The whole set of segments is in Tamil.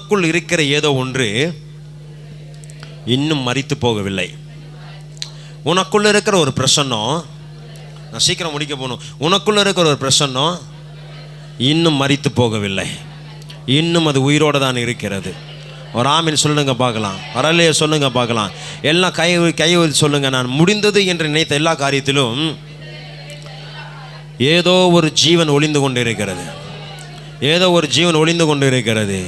உனக்குள் இருக்கிற ஏதோ ஒன்று இன்னும் மரித்து போகவில்லை. உனக்குள்ள இருக்கிற ஒரு பிரசன்னம், நான் சீக்கிரம் முடிக்க போகணும், உனக்குள்ள இருக்கிற ஒரு பிரசன்னம் இன்னும் மரித்து போகவில்லை, இன்னும் அது உயிரோடு தான் இருக்கிறது. ஒரு ஆமீன் சொல்லுங்க பார்க்கலாம், வரலையே சொல்லுங்க பார்க்கலாம். எல்லாம் கை சொல்லுங்க. நான் முடிந்தது என்று நினைத்த எல்லா காரியத்திலும் ஏதோ ஒரு ஜீவன் ஒளிந்து கொண்டு இருக்கிறது, ஏதோ ஒரு ஜீவன் ஒளிந்து கொண்டு இருக்கிறது.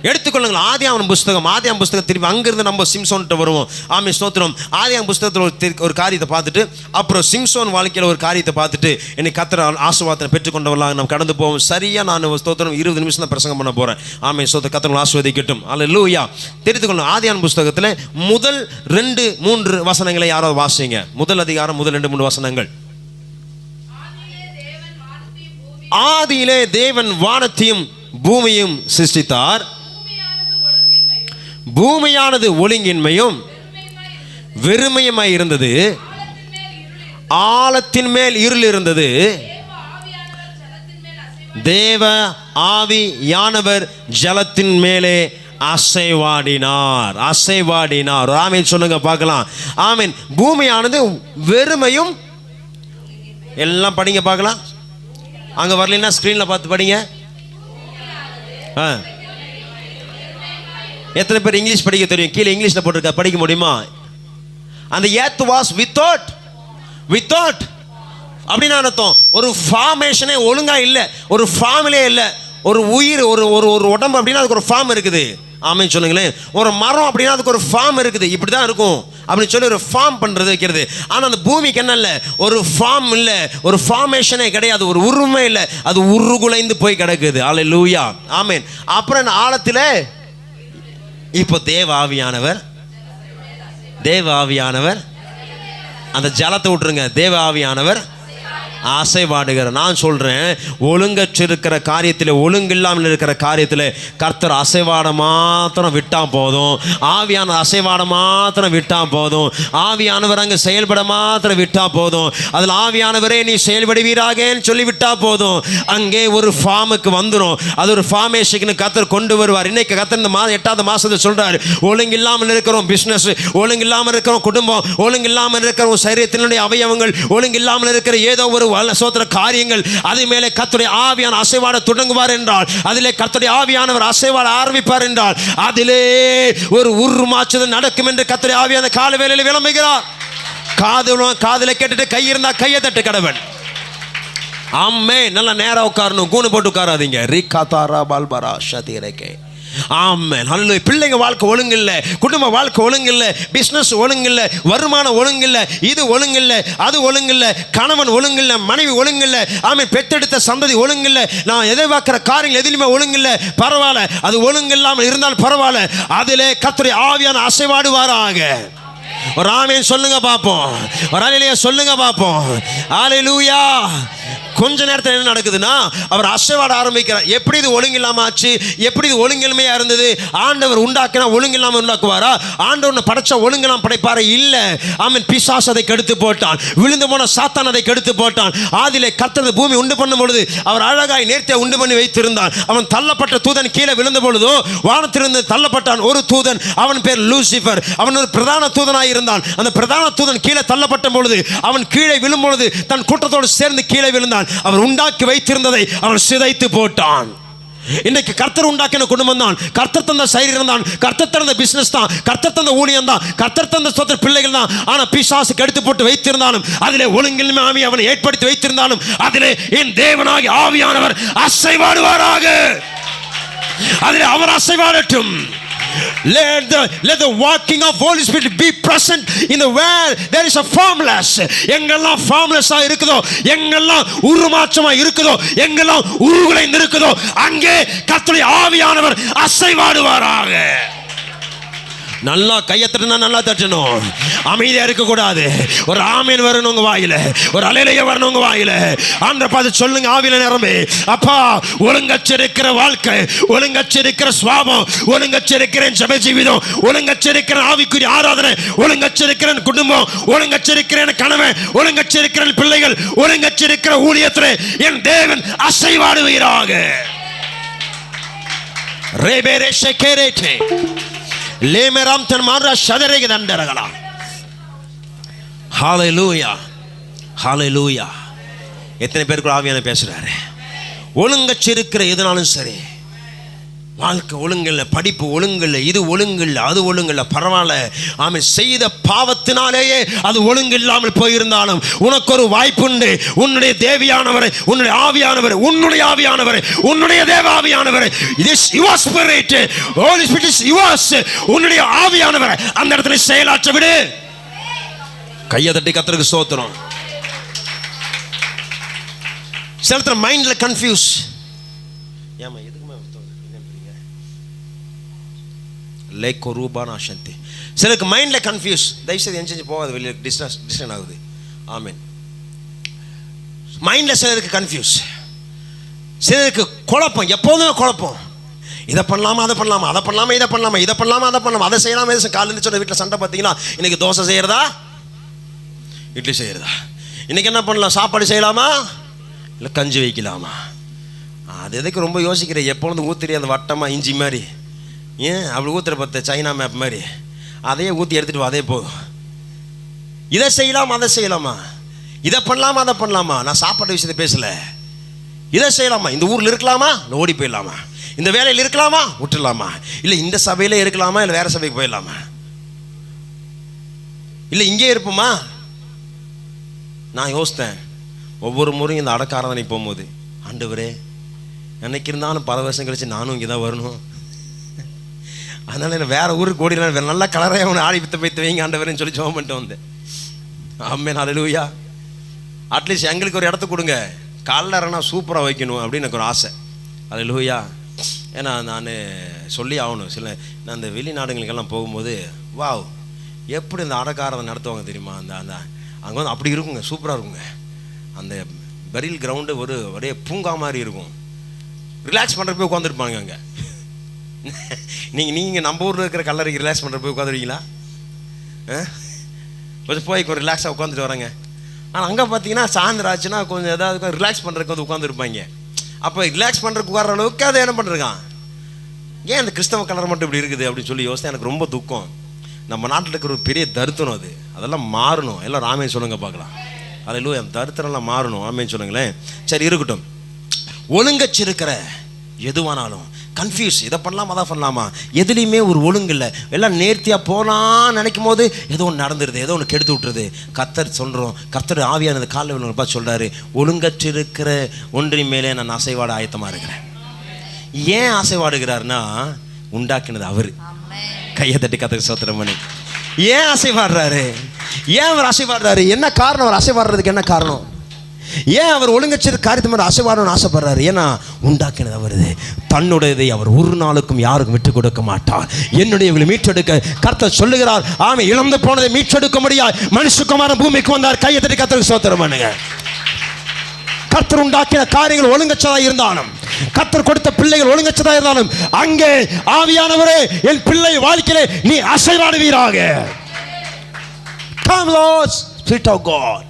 எடுத்துக்கொள்ளுங்கள் ஆதியாகமம் புஸ்தகம் திருப்பி அங்கிருந்து நம்ம சிம்சோன்கிட்ட வருவோம். ஆமென் ஸ்தோத்திரம். ஆதியாகமம் புஸ்தகத்தில் ஒரு காரியத்தை பார்த்துட்டு அப்புறம் சிம்சோன் வாழ்க்கையில் ஒரு காரியத்தை பார்த்துட்டு என்னை கர்த்தர் ஆசீர்வாதத்தை பெற்றுக்கொண்டவர்களாக நம்ம கடந்து போவோம். சரியாக நான் ஸ்தோத்திரம் 20 நிமிஷம் தான் பிரசங்கம் பண்ண போகிறேன். ஆமென் ஸ்தோத்திரம். கர்த்தர் ஆசீர்வதிக்கட்டும். அல்லேலூயா. தெரிந்துக்கொள்ளும் ஆதியாகமம் புஸ்தகத்தில் முதல் 2-3 வசனங்களை யாராவது வாசிங்க. முதல் அதிகாரம் முதல் 2-3 வசனங்கள். ஆதியிலே தேவன் வானத்தையும் பூமியும் சிருஷ்டித்தார். பூமியானது ஒழுங்கின்மையும் வெறுமையுமாய் இருந்தது, ஆழத்தின் மேல் இருள் இருந்தது. தேவ ஆவியானவர் ஜலத்தின் மேலே அசைவாடினார். ஆமென் சொல்லுங்க பார்க்கலாம். ஆமென். பூமியானது வெறுமையும், எல்லாம் படிங்க பார்க்கலாம். அங்க வரலைன்னா ஸ்கிரீன்ல பார்த்து படிங்க. எத்தனை பேர் இங்கிலீஷ் படிக்க தெரியும்? கீழே இங்கிலீஷ்ல போட்டிருக்க, படிக்க முடியுமா? அந்த எர்த் வாஸ் வித்தவுட் அப்படின்னு அர்த்தம். ஒரு ஃபார்மேஷனே ஒழுங்கா இல்லை, ஒரு ஃபார்மிலே இல்லை. ஒரு உயிர், ஒரு ஒரு உடம்பு அப்படின்னா அதுக்கு ஒரு ஃபார்ம் இருக்குது. ஆமென் சொல்லுங்களேன். ஒரு மரம் அப்படின்னா அதுக்கு ஒரு ஃபார்ம் இருக்குது, இப்படி தான் இருக்கும் அப்படின்னு சொல்லி ஒரு ஃபார்ம் பண்ணுறது வைக்கிறது. ஆனால் அந்த பூமிக்கு என்ன இல்லை, ஒரு ஃபார்ம் இல்லை, ஒரு ஃபார்மேஷனே கிடையாது, ஒரு உருவமே இல்லை, அது உருகுலைந்து போய் கிடக்குது. அல்லேலூயா. ஆமென். அப்புறம் ஆழத்தில் இப்போ தேவ ஆவியானவர் அந்த ஜலத்தை விட்டுருங்க, தேவ ஆவியானவர் அசைவாடுகிறார். நான் சொல்றேன், ஒழுங்கற்றிருக்கிற காரியத்தில், ஒழுங்கில்லாமல் இருக்கிற காரியத்தில் கர்த்தர் அசைவாட மாத்திரம் விட்டா போதும், ஆவியான அசைவாட மாத்திரம் விட்டா போதும், ஆவியானவர் அங்கே செயல்பட மாத்திரம் விட்டா போதும், அதில் ஆவியானவரே நீ செயல்படுவீராகன்னு சொல்லி விட்டா போதும், அங்கே ஒரு ஃபார்முக்கு வந்துடும். அது ஒரு ஃபார்மேஷனுக்கு கர்த்தர் கொண்டு வருவார். இன்னைக்கு கர்த்தர் இந்த 8வது மாசத்தை சொல்றாரு, ஒழுங்கில்லாமல் இருக்கிறோம் பிசினஸ், ஒழுங்கில்லாமல் இருக்கிறோம் குடும்பம், ஒழுங்கில்லாமல் இருக்கிற சரீரத்தினுடைய அவயவங்கள், ஒழுங்கில்லாமல் இருக்கிற ஏதோ ஒரு சோத்திர காரியங்கள், அது மேலே கர்த்தருடைய ஆவியான அசைவாட தொடங்குவார் என்றால், அதிலே கர்த்தருடைய ஆவியானவர் அசைவாட ஆரம்பிப்பார் என்றால், அதிலே ஒரு உருமாற்றுதல் நடக்கும் என்று கர்த்தருடைய ஆவியான கால வேளையில் விளம்புகிறார். காதுல கேட்டுட்டு கை இருந்தா கையை தட்டு கடவன். ஆமென். நல்லா நேரா உட்காரணும், கூணு போட்டு உட்காராதீங்க. ரிகாதாரா பால்பரா ஷதிரகே. ஆமென். ஹல்லேலூயா. பிள்ளைங்க வாழ்க்கை ஒழுங்கில்லை, குடும்ப வாழ்க்கை ஒழுங்கில்லை, பிசினஸ் ஒழுங்கில்லை, வருமானம் ஒழுங்கில்லை, இது ஒழுங்கில்லை, அது ஒழுங்கில்லை, கணவன் ஒழுங்கில்லை, மனைவி ஒழுங்கில்லை, ஆமென், பெற்றெடுத்த சந்ததி ஒழுங்கில்லை, நான் எதிர்பார்க்கிற காரியங்கள் எதிலுமே ஒழுங்கில்லை, பரவாயில்ல, அது ஒழுங்கில்லாமல் இருந்தால் பரவாயில்ல, அதிலே கர்த்தருடைய ஆவியான அசைவாடுவாராக. ஒரு ஆமென் சொல்லுங்க பார்ப்போம், ஒரு அல்லேலூயா சொல்லுங்க பார்ப்போம். அல்லேலூயா. கொஞ்ச நேரத்தில் என்ன நடக்குதுன்னா, அவர் அசைவாட ஆரம்பிக்கிறார். எப்படி இது ஒழுங்கில்லாம ஆச்சு, எப்படி இது ஒழுங்கின்மையா இருந்தது? ஆண்டவர் உண்டாக்கினா ஒழுங்கில்லாம உண்டாக்குவாரா? ஆண்டவர் படைச்சா ஒழுங்கில்லாம படைப்பாரா? இல்ல. ஆமென். பிசாசு அதை கெடுத்து போட்டான், விழுந்து போன சாத்தான் அதை கெடுத்து போட்டான். ஆதியிலே கர்த்தர் பூமி உண்டு பண்ணும் பொழுது அவர் அழகாய் நேர்த்தியா உண்டு பண்ணி வைத்திருந்தான். அவன் தள்ளப்பட்ட தூதன் கீழே விழுந்த பொழுதோ வானத்திலிருந்து தள்ளப்பட்டான் ஒரு தூதன், அவன் பேர் லூசிபர். அவன் ஒரு பிரதான தூதனாய் இருந்தான். அந்த பிரதான தூதன் கீழே தள்ளப்பட்ட பொழுது, அவன் கீழே விழும் பொழுது தன் கூட்டத்தோடு சேர்ந்து கீழே விழுந்தான். அவர் உண்டாக்கி வைத்திருந்ததை அவன் சிதைத்து போட்டான். இன்னைக்கு கர்த்தர் உண்டாக்கின குடும்பம் தான், கர்த்தர் தந்த சரீரம் தான், கர்த்தர் தந்த பிசினஸ் தான், கர்த்தர் தந்த ஊழியம் தான், கர்த்தர் தந்த சொந்த பிள்ளைகள் தான். ஆனா பிசாசு கெடுத்து போட்டு வைத்திருந்தாலும், அதிலே ஒழுங்கின்மை ஆவி அவனை ஏற்படுத்தி வைத்திருந்தாலும், அதிலே என் தேவனாகிய ஆவியானவர் அசைவாடுவாராக. அதிலே அவர் அசைவாடட்டும். Let the working of Holy Spirit be present in the where there is a formless. எங்கெல்லாம் formless இருக்குதோ, எங்கெல்லாம் உருமாற்றமா இருக்குதோ, எங்கெல்லாம் உருகுலைந்து இருக்குதோ, அங்கே கர்த்தருடைய ஆவியானவர் அசைவாடுவாராக. நல்லா கையை தட்டினா நல்லா தட்டணும், அமைதியா இருக்க கூடாது. ஒரு ஆமீன் வரணும் உங்க வாயில, ஒரு அல்லேலூயா வரணும் உங்க வாயில. ஆண்டவரை பார்த்து சொல்லுங்க, ஆவியில நிரம்பி, அப்பா ஒழுங்கச்சிருக்கிற வாழ்க்கை, ஒழுங்கச்சிருக்கிற சுவாபம், ஒழுங்கச்சிருக்கிற ஜெப ஜீவிதம், ஒழுங்கச்சிருக்கிற ஆவிக்குரிய ஆராதனை, ஒழுங்கச்சிருக்கிற குடும்பம், ஒழுங்கச்சிருக்கிற கணவன், ஒழுங்கச்சிருக்கிற பிள்ளைகள், ஒழுங்கச்சிருக்கிற ஊழியத்திலே என் தேவன் அசைவாடுவீராக. ரேபேரே ஷெகேரேட்டே லேமராம் தன் மாரா ஷதரேக தண்டரகலா. ஹalleluya ஹalleluya. எத்தனை பேருக்கு ஆவியான பேசுறாரு? ஒழுங்கச்சிருக்கிற எதுனாலும் சரி, வாழ்க்கை ஒழுங்கில்லை, படிப்பு ஒழுங்கில்லை, இது ஒழுங்கில்லை, அது ஒழுங்கில்லை, பரவாயில்ல. ஆமென். செய்த பாவத்தினாலேயே அது ஒழுங்கில்லாமல் போயிருந்தாலும் உனக்கு ஒரு வாய்ப்புண்டு. உன்னுடைய தேவியானவரை, உன்னுடைய ஆவியானவரை, உன்னுடைய ஆவியானவரை, உன்னுடைய தேவ ஆவியானவரை, this your spirit, Holy Spirit is yours. உன்னுடைய ஆவியானவரை அந்த இடத்துல செயலாற்ற விடு. கையை தட்டி கர்த்தருக்கு ஸ்தோத்திரம். சில மைண்ட்ல கன்ஃபியூஸ். ஏமா சிலருக்கு மைண்ட்ல கன்ஃபியூஸ். தயவுசெய்து என்ஜெஞ்சு போகாது, வெளியே டிஸ்டன் ஆகுது. ஆமென். மைண்ட்ல சிலருக்கு கன்ஃபியூஸ், சிலருக்கு குழப்பம், எப்போதுமே குழப்பம். இதை பண்ணலாமா, அதை பண்ணலாமா, அதை பண்ணலாமா, இதை பண்ணலாமா, இதை பண்ணலாமா, அதை பண்ணலாமா, அதை செய்யலாமா. காலையில் சொன்ன வீட்டில் சண்டை பார்த்தீங்கன்னா, இன்னைக்கு தோசை செய்யறதா, இட்லி செய்யறதா, இன்னைக்கு என்ன பண்ணலாம், சாப்பாடு செய்யலாமா இல்லை கஞ்சி வைக்கலாமா. அது எதுக்கு ரொம்ப யோசிக்கிறேன். எப்பொழுது ஊத்துறி அந்த வட்டமாக இஞ்சி மாதிரி, ஏன் அப்படி ஊற்றுற பார்த்த சைனா மேப் மாதிரி அதையே ஊற்றி எடுத்துகிட்டு அதே போதும். இதை செய்யலாமா, அதை செய்யலாமா, இதை பண்ணலாமா, அதை பண்ணலாமா. நான் சாப்பாட்டு விஷயத்தை பேசலை. இதை செய்யலாமா, இந்த ஊரில் இருக்கலாமா இல்லை ஓடி போயிடலாமா, இந்த வேலையில் இருக்கலாமா விட்டுடலாமா, இல்லை இந்த சபையில் இருக்கலாமா இல்லை வேறு சபைக்கு போயிடலாமா, இல்லை இங்கே இருப்போமா. நான் யோசித்தேன் ஒவ்வொரு முறையும் இந்த அடக்க ஆராதனை போகும்போது, ஆண்டவரே என்னைக்கு இருந்தாலும் பல வருஷம் கழிச்சு நானும் இங்கே தான் வரணும், அதனால என்ன வேற ஊருக்கு ஓடிடலாம், வேற நல்லா கலரையாக அவனை ஆடி வித்த போய் வைங்க ஆண்டவரேன்னு சொல்லி ஜெபம் பண்ணிட்டு வந்தேன். ஆமென் ஹல்லேலூயா. அட்லீஸ்ட் எங்களுக்கு ஒரு இடத்த கொடுங்க, காலைல சூப்பராக வைக்கணும் அப்படின்னு எனக்கு ஒரு ஆசை. ஹல்லேலூயா. ஏன்னா நான் சொல்லி ஆகணும். நான் அந்த வெளிநாடுகளுக்கெல்லாம் போகும்போது வாவ் எப்படி இந்த அடக்காரதை நடத்துவாங்க தெரியுமா. அந்த அந்த அங்கே வந்து அப்படி இருக்குங்க, சூப்பராக இருக்குங்க. அந்த பெரில் கிரவுண்டு ஒரே பூங்கா மாதிரி இருக்கும். ரிலாக்ஸ் பண்ணுற போய் உட்காந்துருப்பாங்க அங்கே. நீங்கள் நம்ம ஊரில் இருக்கிற கல்லறைக்கு ரிலாக்ஸ் பண்ணுற போய் உட்காந்துருவீங்களா? கொஞ்சம் போய் கொஞ்சம் ரிலாக்ஸாக உட்காந்துட்டு வராங்க. ஆனால் அங்கே பார்த்தீங்கன்னா சாயந்தரம் ஆச்சுன்னா கொஞ்சம் ஏதாவது ரிலாக்ஸ் பண்ணுறதுக்கு வந்து உட்காந்துருப்பாங்க. அப்போ ரிலாக்ஸ் பண்ணுறதுக்கு உட்கார அளவுக்கு அதை என்ன பண்ணுறான், ஏன் அந்த கிறிஸ்தவ கலர் மட்டும் இப்படி இருக்குது அப்படின்னு சொல்லி யோசித்தா எனக்கு ரொம்ப துக்கம். நம்ம நாட்டில் இருக்கிற ஒரு பெரிய தருத்தனம் அது, அதெல்லாம் மாறணும். எல்லாம் ராமேன்னு சொல்லுங்க பார்க்கலாம். அதில் அந்த தருத்தனம்லாம் மாறணும். ஆமேன்னு சொல்லுங்களேன். சரி இருக்கட்டும். ஒழுங்கச்சிருக்கிற எதுவானாலும் கன்ஃபியூஸ், இதை பண்ணலாமா அதை பண்ணலாமா, எதுலேயுமே ஒரு ஒழுங்கு இல்லை. எல்லாம் நேர்த்தியாக போகலான்னு நினைக்கும் போது ஏதோ ஒன்று நடந்துருது, ஏதோ ஒன்று கெடுத்து விட்டுருது. கர்த்தர் சொல்கிறோம், கர்த்தர் ஆவியானது காலையில் பார்த்து சொல்கிறாரு, ஒழுங்கற்றிருக்கிற ஒன்றின் மேலே நான் அசைவாட ஆயத்தமாக இருக்கிறேன். ஏன் அசைவாடுகிறாருன்னா உண்டாக்கினது அவர். கையை தட்டி கர்த்தருக்கு ஸ்தோத்திரம் பண்ணி. ஏன் அசைவாடுறாரு, ஏன் அவர் அசைவாடுறாரு, என்ன காரணம், அவர் அசைவாடுறதுக்கு என்ன காரணம், ஏன் அவர் ஒழுங்கச்சது காரியத்தை மாதிரி அசைவாடணும்னு ஆசைப்படுறாரு. ஏன்னா உண்டாக்கினது அவருது, தன்னுடையதை அவர் ஒரு நாளுக்கும் யாருக்கும் விட்டு கொடுக்க மாட்டார். என்னுடைய மீட்டெடுக்க கர்த்தர் சொல்லுகிறார். ஆமை இழந்து போனதை மீட்டெடுக்க முடியாது. மனுஷகுமாரன் பூமிக்கு வந்தார். கையை தட்டி கர்த்தருக்கு ஸ்தோத்திரம் பண்ணுங்க. கர்த்தர் உண்டாக்கின காரியங்கள் ஒழுங்கச்சதா இருந்தாலும், கர்த்தர் கொடுத்த பிள்ளைகள் ஒழுங்கச்சதா இருந்தாலும், அங்கே ஆவியானவரே என் பிள்ளை வாழ்க்கையிலே நீ அசைவாடுவீராக. Come Lord, Spirit of God,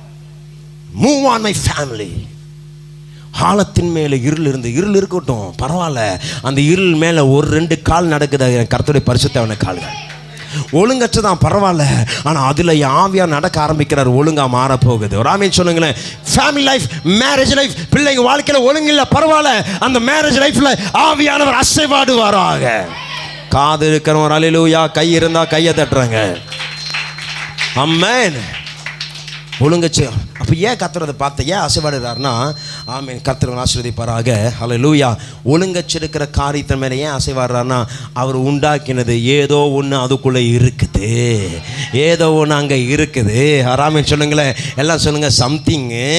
move on my family. ஆழத்தின் மேலே இருள் இருந்து, இருள் இருக்கட்டும் பரவாயில்ல, அந்த இருள் மேலே ஒரு 2 கால் நடக்குது, கர்த்தருடைய பரிசுத்தமான கால்கள். ஒழுங்கச்சுதான் பரவாயில்ல, ஆனால் அதில் ஆவியா நடக்க ஆரம்பிக்கிறார், ஒழுங்கா மாற போகுது. ஒரு ஆமீன் சொல்லுங்களேன். ஃபேமிலி லைஃப், மேரேஜ் லைஃப், பிள்ளைங்க வாழ்க்கையில் ஒழுங்கு இல்லை பரவாயில்ல, அந்த மேரேஜ் லைஃப்ல ஆவியானவர் அசைவாடுவாராக. காது இருக்கிறவங்க அல்லேலூயா, கை இருந்தா கையை தட்டுறாங்க. ஆமென். ஒழுங்கச்சு. அப்போ ஏன் கர்த்தர் பார்த்து ஏன் அசைவாடுறாருன்னா, ஆமென், கர்த்தர் ஆசீர்வதிப்பாராக. ஹல்லேலூயா. ஒழுங்கச்சிருக்கிற காரியத்தின் மேலே ஏன் அசைவாடுறாருன்னா, அவர் உண்டாக்கினது ஏதோ ஒன்று அதுக்குள்ளே இருக்குது, ஏதோ ஒன்று அங்கே இருக்குது. ஆமென் சொல்லுங்களேன். எல்லாம் சொல்லுங்கள். சம்திங்கு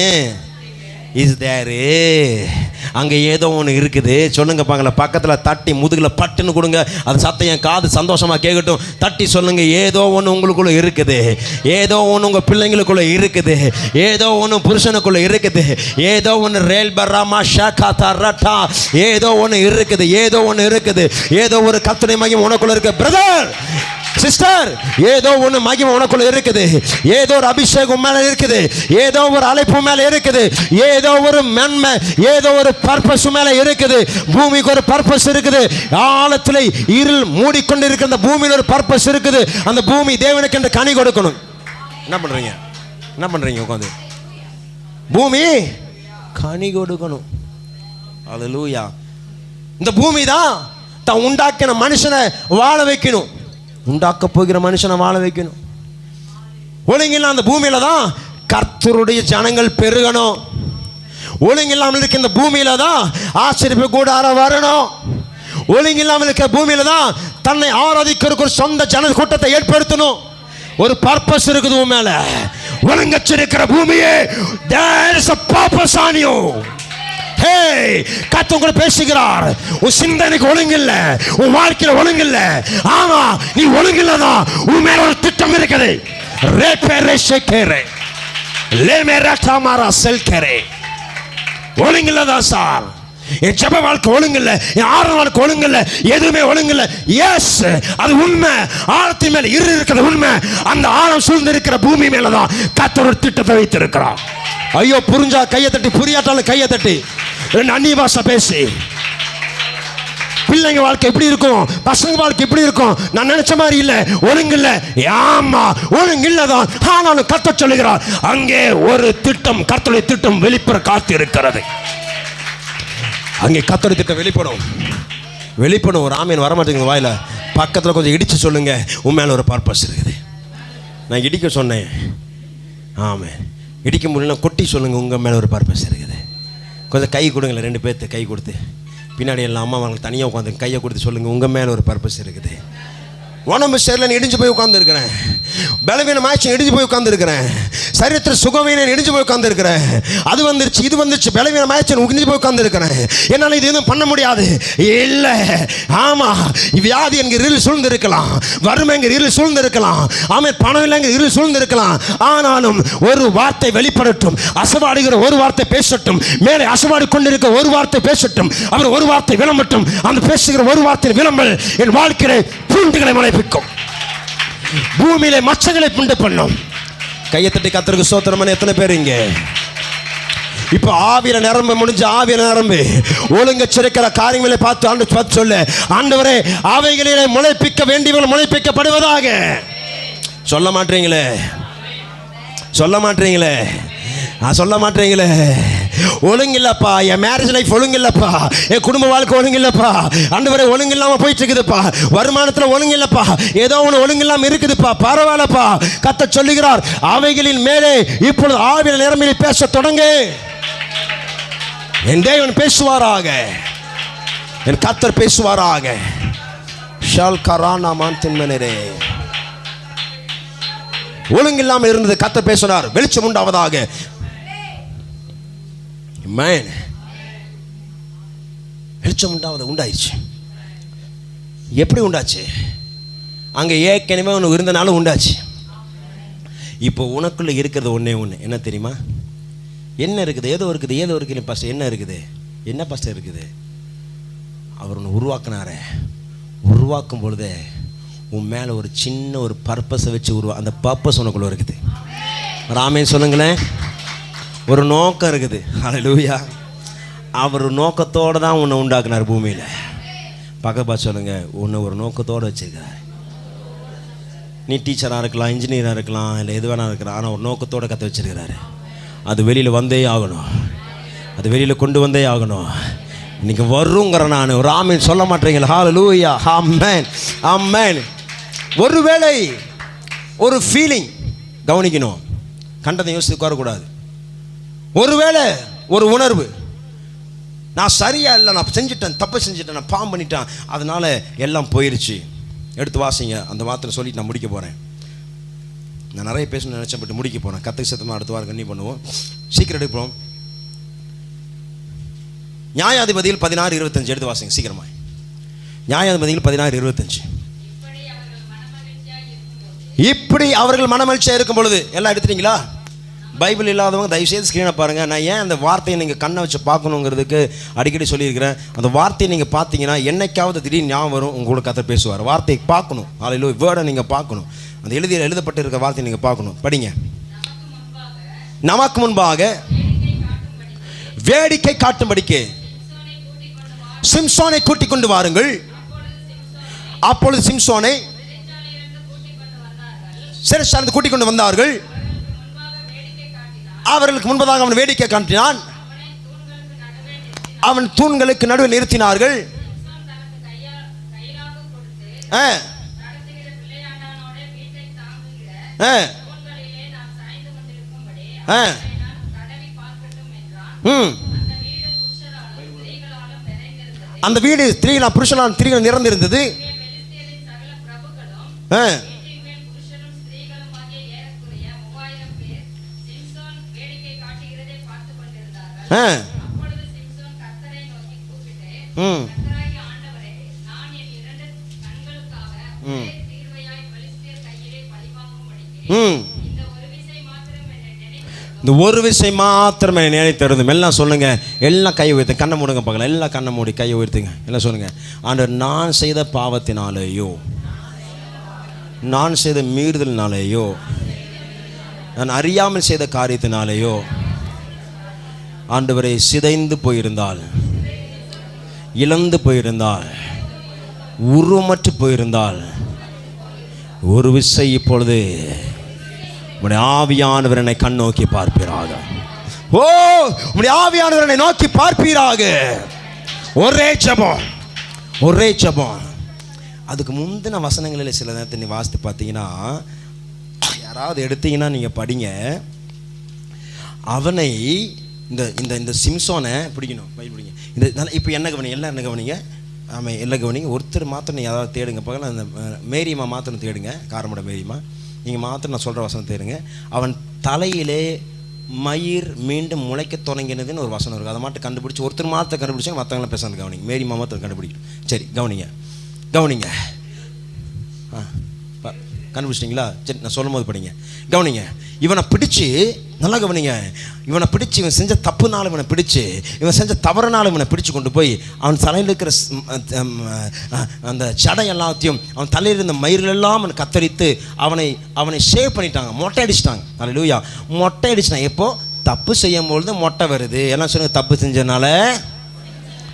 இஸ் தேரு, அங்கே ஏதோ ஒன்று இருக்குது. சொல்லுங்க பாங்கள, பக்கத்தில் தட்டி முதுகில் பட்டுன்னு கொடுங்க, அது சத்தம் என் காது சந்தோஷமாக கேட்கட்டும். தட்டி சொல்லுங்க, ஏதோ ஒன்று உங்களுக்குள்ளே இருக்குது, ஏதோ ஒன்று உங்கள் பிள்ளைங்களுக்குள்ளே இருக்குது, ஏதோ ஒன்று புருஷனுக்குள்ளே இருக்குது, ஏதோ ஒன்று ரேல் பர்ராமா ஷாக்கா தரட்டா, ஏதோ ஒன்று இருக்குது, ஏதோ ஒன்று இருக்குது, ஏதோ ஒரு கர்த்தருடைய மகிமை உனக்குள்ளே இருக்கு. பிரதர் சிஸ்டர், ஏதோ ஒன்று மகிமை உனக்குள்ள இருக்குது, ஏதோ ஒரு அபிஷேகம் மேல இருக்குது, ஏதோ ஒரு அழைப்பு மேல இருக்குது, ஏதோ ஒரு நன்மை, ஏதோ ஒரு பர்பஸ் மேல இருக்குது. பூமிக்கு ஒரு பர்பஸ் இருக்குது. ஆழத்தில் இருள் மூடிக்கொண்டு இருக்கிற அந்த பூமியில் ஒரு பர்பஸ் இருக்குது. அந்த பூமி தேவனுக்கு என்று கனி கொடுக்கணும். என்ன பண்றீங்க? என்ன பண்றீங்க? உட்காந்து பூமி கனி கொடுக்கணும். அல்லேலூயா. இந்த பூமி தான் உண்டாக்கின மனுஷனை வாழ வைக்கணும். உண்டாக்க போகிற மனுஷனை வாழ வைக்கணும். ஒழுங்கில்லாம அந்த பூமியில தான் கர்த்தருடைய ஜனங்கள் பெருகணும். ஒழுங்கில்லாமல் இருக்க இந்த பூமியில தான் ஆசரிப்பு கூடாரம் வரணும். ஒழுங்கில்லாமல் இருக்க பூமியில தான் தன்னை ஆராதிக்கிறதுக்கு ஒரு சொந்த ஜன கூட்டத்தை ஏற்படுத்தணும். ஒரு பர்பஸ் இருக்குது உன் மேல. ஒழுங்கச்சிருக்கிற பூமியே, there is a purpose on you. கர்த்தர் கூட பேசுகிறார். உன் சிந்தனைக்கு ஒழுங்கு இல்ல, உன் வாழ்க்கையில ஒழுங்கு இல்ல. ஆமா, நீ ஒழுங்கு இல்லதான். உன் மேல ஒரு திட்டம் இருக்குது. ஒழுங்கு இல்லதான் சார். என் ஜெப வாழ்க்கை ஒழுங்கு இல்ல, என் ஆறு வாழ்க்கை ஒழுங்கு இல்ல, எதுவுமே ஒழுங்கு இல்ல. எஸ், அது உண்மை. ஆழத்தின் மேல இரு இருக்கிறது உண்மை. அந்த ஆழம் சூழ்ந்து இருக்கிற பூமி மேலதான் கர்த்தர் ஒரு திட்டத்தை வைத்திருக்கிறார். ஐயோ, புரிஞ்சா கையை தட்டி, புரியாட்டாலும் கையை தட்டி, ரெண்டு அந்நிய பாஷை பேசி. பிள்ளைங்க வாழ்க்கை எப்படி இருக்கும், பசங்க வாழ்க்கை எப்படி இருக்கும்? நான் நினைச்ச மாதிரி இல்ல, ஒழுங்கு இல்ல. ஆமா, ஒழுங்கு இல்லதான். ஆனாலும் கர்த்தர் சொல்லுகிறார், அங்கே ஒரு திட்டம், கர்த்தருடைய திட்டம் வெளிப்பட காத்து இருக்கிறது. அங்கே கர்த்தருடைய திட்டம் வெளிப்படும். ஒரு ஆமீன் வரமாட்டேங்குது வாயில. பக்கத்தில் கொஞ்சம் இடிச்சு சொல்லுங்க, உன் மேல ஒரு பர்பஸ் இருக்குது. நான் இடிக்க சொன்னேன். ஆமாம், இடிக்க முடியல கொட்டி சொல்லுங்க, உங்க மேல ஒரு பர்பஸ் இருக்குது. கொஞ்சம் கை கொடுங்களேன், ரெண்டு பேர்த்து கை கொடுத்து, பின்னாடி எல்லாம் அம்மா அவங்களுக்கு தனியாக உட்காந்து கையை கொடுத்து சொல்லுங்க, உங்க மேல ஒரு பர்பஸ் இருக்குது. உடம்பு சரியில்லை, இடிஞ்சு போய் உட்காந்துருக்கிறேன். பலவீனமாச்சு, இடிஞ்சு போய் உட்காந்துருக்கிறேன். சரீரத்தில் சுகவீனம், இடிஞ்சு போய் உட்காந்துருக்கிறேன். அது வந்துருச்சு, இது வந்துருச்சு, பலவீனமாச்சு, இடிஞ்சு போய் உட்காந்துருக்கிறேன். என்னால் இது எதுவும் பண்ண முடியாது. இல்லை, ஆமா, வியாதி என்கிற இருள் சூழ்ந்திருக்கலாம், வறுமை என்கிற இருள் சூழ்ந்திருக்கலாம், ஆமாம், பணம் இல்லைங்கிற இருள் சூழ்ந்திருக்கலாம். ஆனாலும் ஒரு வார்த்தை வெளிப்படட்டும். அசைவாடுகிற ஒரு வார்த்தை பேசட்டும். மேலே அசைவாடி கொண்டிருக்க ஒரு வார்த்தை பேசட்டும். அவர் ஒரு வார்த்தை விளம்பட்டும். அந்த பேசுகிற ஒரு வார்த்தை விளம்பல் என் வாழ்க்கையை பூண்டுகளை மலைப்பிக்கும், பூமியிலே மச்சங்களை புண்டு பண்ணும். கையை தட்டி கர்த்தருக்கு ஸ்தோத்திரம். எத்தனை பேர் இங்க இப்ப ஆவியில நிரம்ப முடிஞ்சு, ஆவியில நிரம்பி ஒழுங்க சிறைக்கிற காரியங்களை பார்த்து ஆண்டு சொல்லு, ஆண்டவரே, அவைகளிலே முளைப்பிக்க வேண்டியவர்கள் முளைப்பிக்கப்படுவதாக. சொல்ல மாட்டீங்களே, சொல்ல மாட்டீங்களே, சொல்ல மாட்டீங்களே. ஒழுங்கில்லப்பா, என் மேரேஜ் லைஃப் ஒழுங்கில்லப்பா, என் குடும்ப வாழ்க்கை ஒழுங்கில்லப்பா, ஆண்டவரே ஒழுங்கில்லாம போயிட்டு இருக்குதுப்பா, வருமானத்தில் ஒழுங்கில்லப்பா, ஏதோ ஒன்று ஒழுங்கில்லாம இருக்குதுப்பா, பரவாயில்லப்பா. கர்த்தர் சொல்லுகிறார், அவைகளின் மேலே இப்பொழுது ஆவியில் நிரம்பி பேச தொடங்கு. என் தேவன் பேசுவாராக, என் கர்த்தர் பேசுவாராக. ஷால் கரானா மான்தின்மனரே. ஒழுங்கில்லாமல் இருந்தது, கர்த்தர் பேசினார், வெளிச்சம் உண்டாவதாக. வெளிச்சம் உண்டாயிடுச்சு. எப்படி உண்டாச்சு? அங்கே ஏற்கனவே ஒன்று இருந்தனாலும் உண்டாச்சு. இப்போ உனக்குள்ள இருக்கிறது ஒன்னே ஒன்று, என்ன தெரியுமா? என்ன இருக்குது? ஏதோ இருக்குது பாஸ்டர். என்ன இருக்குது? என்ன பாஸ்டர் இருக்குது? அவர் ஒன்று உருவாக்குனாரே, உருவாக்கும் பொழுதே உன் மேலே ஒரு சின்ன ஒரு பர்பஸை வச்சு அந்த பர்பஸ் உனக்குள்ள இருக்குது. ராமேன் சொல்லுங்களேன். ஒரு நோக்கம் இருக்குது. ஹல்லேலூயா. அவர் நோக்கத்தோடு தான் உன்னை உண்டாக்குனார் பூமியில். பக்கபா சொல்லுங்க, உன்னை ஒரு நோக்கத்தோடு வச்சிருக்கிறார். நீ டீச்சராக இருக்கலாம், இன்ஜினியராக இருக்கலாம், இல்லை எது வேணா இருக்கலாம், ஆனால் ஒரு நோக்கத்தோடு கற்று வச்சிருக்கிறாரு. அது வெளியில் வந்தே ஆகணும், அது வெளியில் கொண்டு வந்தே ஆகணும். இன்னைக்கு வருங்கிற நான் ஒரு ஆமீன் சொல்ல மாட்டேங்களா? ஹல்லேலூயா, ஆமென், ஆமென். ஒருவேளை ஒரு ஃபீலிங் கவனிக்கணும், கண்டதை யோசித்து உட்காரக்கூடாது. ஒருவேளை ஒரு உணர்வு, நான் சரியா இல்லை, நான் செஞ்சுட்டேன், தப்பு செஞ்சுட்டேன், நான் பாவம் பண்ணிட்டேன், அதனால எல்லாம் போயிடுச்சு. எடுத்து வாசிங்க, அந்த வார்த்தை சொல்லிட்டு நான் முடிக்க போகிறேன். நான் நிறைய பேசணும்னு நினச்சப்பட்டு முடிக்க போகிறேன். கற்றுக்கு சத்தமாக அடுத்த வாரம் கண்ணி பண்ணுவோம், சீக்கிரம் எடுப்போம். நியாயாதிபதிகள் 16:25 எடுத்து வாசிங்க சீக்கிரமா. நியாயாதிபதிகள் 16:25. இப்படி அவர்கள் மனமகிழ்ச்சியாக இருக்கும் பொழுது, எல்லாம் எடுத்துட்டீங்களா? பைபிள் இல்லாதவங்க தயவுசெய்து ஸ்க்ரீனை பாருங்கள். நான் ஏன் அந்த வார்த்தையை நீங்கள் கண்ணை வச்சு பார்க்கணுங்கிறதுக்கு அடிக்கடி சொல்லியிருக்கிறேன். அந்த வார்த்தையை நீங்கள் பார்த்தீங்கன்னா என்னைக்காவது திடீர்னு ஞாபகம் வரும், உங்களுக்கு கதை பேசுவார். வார்த்தையை பார்க்கணும், ஹல்லேலூயா, வேர்டை நீங்கள் பார்க்கணும், அந்த எழுதப்பட்டு இருக்கிற வார்த்தையை நீங்கள் பார்க்கணும். படிங்க. நமக்கு முன்பாக வேடிக்கை காட்டும்படிக்கு சிம்சோனை கூட்டிக் கொண்டு வாருங்கள். அப்பொழுது சிம்சோனை சிறைச்சாலையிலிருந்து கூட்டிக் கொண்டு வந்தார்கள். அவர்களுக்கு முன்பதாக அவன் வேடிக்கை காட்டினான். அவன் தூண்களுக்கு நடுவில் நிறுத்தினார்கள். அந்த வீடு ஸ்திரீகளால் புருஷனால் ஸ்திரீகள் நிறைந்திருந்தது. இந்த ஒரு விஷயம் மாத்திரம் நினைத்தருந்தும். எல்லாம் சொல்லுங்க, எல்லாம் கை உயர்த்து, கண்ணை மூடுங்க பார்க்கலாம். எல்லாம் கண்ணை மூடி கையை உயர்த்துங்க. எல்லாம் சொல்லுங்க, ஆண்டவர், நான் செய்த பாவத்தினாலேயோ, நான் செய்த மீறுதலினாலேயோ, நான் அறியாமல் செய்த காரியத்தினாலேயோ ஆண்டவரை சிதைந்து போயிருந்தால், இழந்து போயிருந்தால், உருவமற்று போயிருந்தால், ஒரு விசை இப்பொழுது உம்முடைய ஆவியானவர் என்னை கண் நோக்கி பார்ப்பீராக. ஓ, உம்முடைய ஆவியானவர் என்னை நோக்கி பார்ப்பீராக. ஒரே ஜெபம், ஒரே ஜெபம். அதுக்கு முந்தின வசனங்களில் சில நேரத்தை நீ வாசித்து பார்த்தீங்கன்னா, யாராவது எடுத்தீங்கன்னா நீங்கள் படிங்க. அவனை இந்த இந்த இந்த சிம்சோனை பிடிக்கணும், பிடிங்க. இந்த இப்போ என்ன கவனிங்க, எல்லாம் என்ன கவனிங்க, ஆமாம் எல்லாம் கவனிங்க. ஒருத்தர் மாத்திரம் நீங்கள் யாராவது தேடுங்க பார்க்கலாம். அந்த மேரியம்மா மாத்திரம் தேடுங்க, காரமட மேரியம்மா. நீங்கள் மாத்திரம் நான் சொல்கிற வசனம் தேடுங்க. அவன் தலையிலே மயிர் மீண்டும் முளைக்க தொடங்கினதுன்னு ஒரு வசனம் இருக்குது. அதை மட்டும் கண்டுபிடிச்சி ஒருத்தர் மாத்திரம் கண்டுபிடிச்சா மற்றவங்களாம் பேசுறது கவனிங்க. மேரியம்மா மாத்திரம் கண்டுபிடிக்கணும். சரி, கவனிங்க கவனிங்க. கண்டுபிடிச்சிட்டிங்களா? சரி, நான் சொல்லும் போது படிங்க, கவனிங்க. இவனை பிடிச்சி, நல்லா கவனிங்க, இவனை பிடிச்சி, இவன் செஞ்ச தப்புனாலும் இவனை பிடிச்சி, இவன் செஞ்ச தவறுனாலும் இவனை பிடிச்சி கொண்டு போய் அவன் தலையில் இருக்கிற அந்த சடை எல்லாத்தையும், அவன் தலையில் இருந்த மயிரெல்லாம் அவனை கத்தரித்து அவனை ஷேவ் பண்ணிட்டாங்க, மொட்டை அடிச்சிட்டாங்க. ஹல்லேலூயா, மொட்டை அடிச்சிட்டாங்க. எப்போ தப்பு செய்யும் பொழுது மொட்டை வருது. எல்லாம் சொல்லுங்க, தப்பு செஞ்சதுனால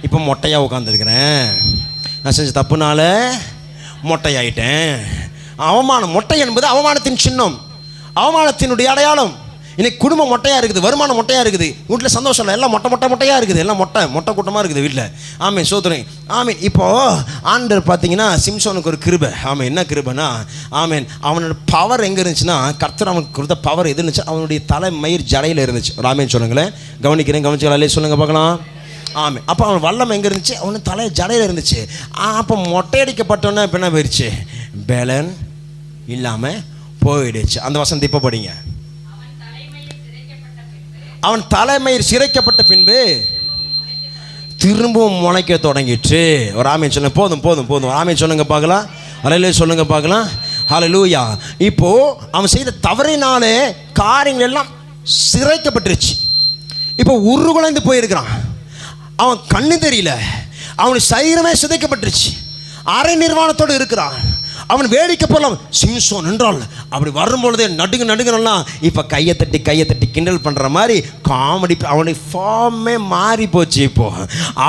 இப்போ மொட்டையாக உட்காந்துருக்கிறேன், நான் செஞ்ச தப்புனால மொட்டையாயிட்டேன். அவமானம், மொட்டை என்பது அவமானத்தின் சின்னம், அவமானத்தினுடைய அடையாளம். இன்னைக்கு குடும்பம் மொட்டையாக இருக்குது, வருமானம் மொட்டையாக இருக்குது, வீட்டில் சந்தோஷம் இல்லை, எல்லாம் மொட்டையாக இருக்குது, எல்லாம் மொட்டை கூட்டமாக இருக்குது வீட்டில். ஆமீன், சோதனை, ஆமீன். இப்போது ஆண்டவர் பார்த்தீங்கன்னா சிம்சோனுக்கு ஒரு கிருபை. ஆமீன், என்ன கிருபைனா, ஆமீன், அவனோட பவர் எங்கே இருந்துச்சுன்னா, கர்த்தர் அவனுக்கு கொடுத்த பவர் எது இருந்துச்சு, அவனுடைய தலை மயிர் ஜடையில் இருந்துச்சு. ஒரு ஆமீன் சொல்லுங்களேன். கவனிச்சுக்கலாம், சொல்லுங்கள் பார்க்கலாம். ஆமாம், அப்போ அவன் வல்லம் எங்கே இருந்துச்சு, அவனு தலை ஜடையில் இருந்துச்சு. அப்போ மொட்டையடிக்கப்பட்டோன்னே இப்போ என்ன போயிடுச்சு, பேலன் இல்லாமல் போயிடுச்சு. அந்த வசனத்தை இப்போ படிங்க. அவன் தலைமயிர் சிரைக்கப்பட்ட பின்பு திரும்பவும் முளைக்க தொடங்கிட்டு. ஒரு ஆமீன் சொல்லுங்க. போதும் ஆமீன் சொல்லுங்க பார்க்கலாம். ஹல்லேலூயா சொல்லுங்க பார்க்கலாம். ஹல்லேலூயா. இப்போ அவன் செய்த தவறினாலே காரியங்கள் எல்லாம் சிரைக்கப்பட்டுருச்சு. இப்போ உருகுலைந்து போயிருக்கிறான். அவன் கண்ணு தெரியல, அவன் சரீரமே சிதைக்கப்பட்டுருச்சு, அரை நிர்வாணத்தோடு இருக்கிறான். அவன் வேடிக்கை போடலாம். சிம்சோன் என்றால் அப்படி வரும்பொழுதே நடுங்கலாம். இப்போ கையை தட்டி கிண்டல் பண்ணுற மாதிரி காமெடி. அவனுடைய ஃபார்மே மாறி போச்சு. இப்போ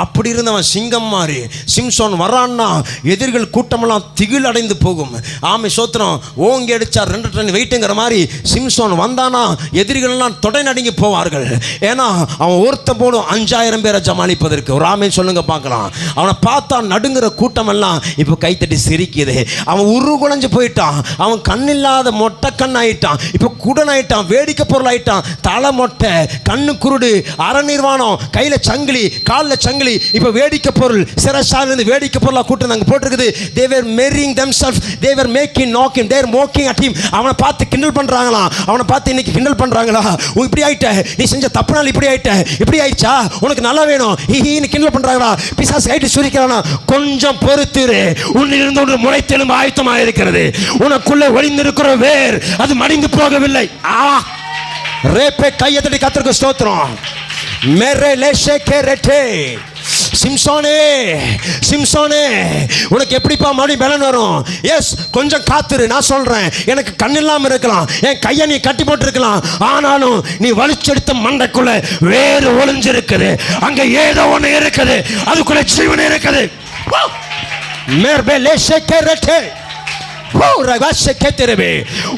அப்படி இருந்தவன் சிங்கம் மாறி சிம்சோன் வரான்னா எதிர்கள் கூட்டமெல்லாம் திகில் அடைந்து போகும். ஆமை சோத்திரம், ஓங்கி அடித்தா 2 டன் வெயிட்டுங்கிற மாதிரி சிம்சோன் வந்தானா எதிரிகள்லாம் தொடை நடுங்கி போவார்கள். ஏன்னா அவன் ஒருத்த போடும் 5000 பேரை ஜமாளிப்பதற்கு. ஒரு ஆமை சொல்லுங்க பார்க்கலாம். அவனை பார்த்தா நடுங்கிற கூட்டமெல்லாம் இப்போ கைத்தட்டி சிரிக்குது. அவன் உருகுலைஞ்சு போயிட்டான். அவன் கண்ணில்லாத மொட்டை கண் ஆயிட்டான். இப்போ குடன் ஆயிட்டான், வேடிக்கை பொருள் ஆயிட்டான். தலை மொட்டை, கண்ணு குருடு, அரநிர்வாணம், கையில் சங்கிலி, காலில் சங்கிலி. இப்போ வேடிக்கை பொருள் சிறைச்சாலையிலிருந்து வேடிக்கை பொருளாக கூட்டிருந்தாங்க போட்டிருக்குது. they were marrying themselves, they were making knocking, they were mocking at him. அவனை பார்த்து கிண்டல் பண்ணுறாங்களா, அவனை பார்த்து இன்னைக்கு கிண்டல் பண்ணுறாங்களா. இப்படி ஆயிட்ட, நீ செஞ்ச தப்பு நாள் இப்படி ஆயிட்ட, இப்படி ஆயிடுச்சா, உனக்கு நல்லா வேணும், ஹீன்னு கிண்டல் பண்ணுறாங்களா. பிசாசு கைட்டு சுரிக்கிறானா. கொஞ்சம் பொறுத்துரு, உன்னிலிருந்து ஒன்று முளைத்தெலும்பு ஆயத்தமாக இருக்கிறது. உனக்குள்ளே ஒளிந்திருக்கிற வேர் அது மடிந்து போகவில்லை. ரேப்பே கையை தட்டி கர்த்தருக்கு ஸ்தோத்திரம். மேரே லேஷே கேரட்டே. சிம்சோனே, சிம்சோனே, உனக்கு எப்படிப்பா மறுபடியும் பலன் வரும்? எஸ், கொஞ்சம் காத்துரு. நான் சொல்றேன், எனக்கு கண் இல்லாம இருக்கலாம், என் கையை நீ கட்டி போட்டு இருக்கலாம், ஆனாலும் நீ வலிச்செடுத்த மண்டைக்குள்ள வேறு ஒளிஞ்சிருக்குது. அங்க ஏதோ ஒண்ணு இருக்குது, அதுக்குள்ள ஜீவன் இருக்குது. மேரே லேஷே கேரட்டே.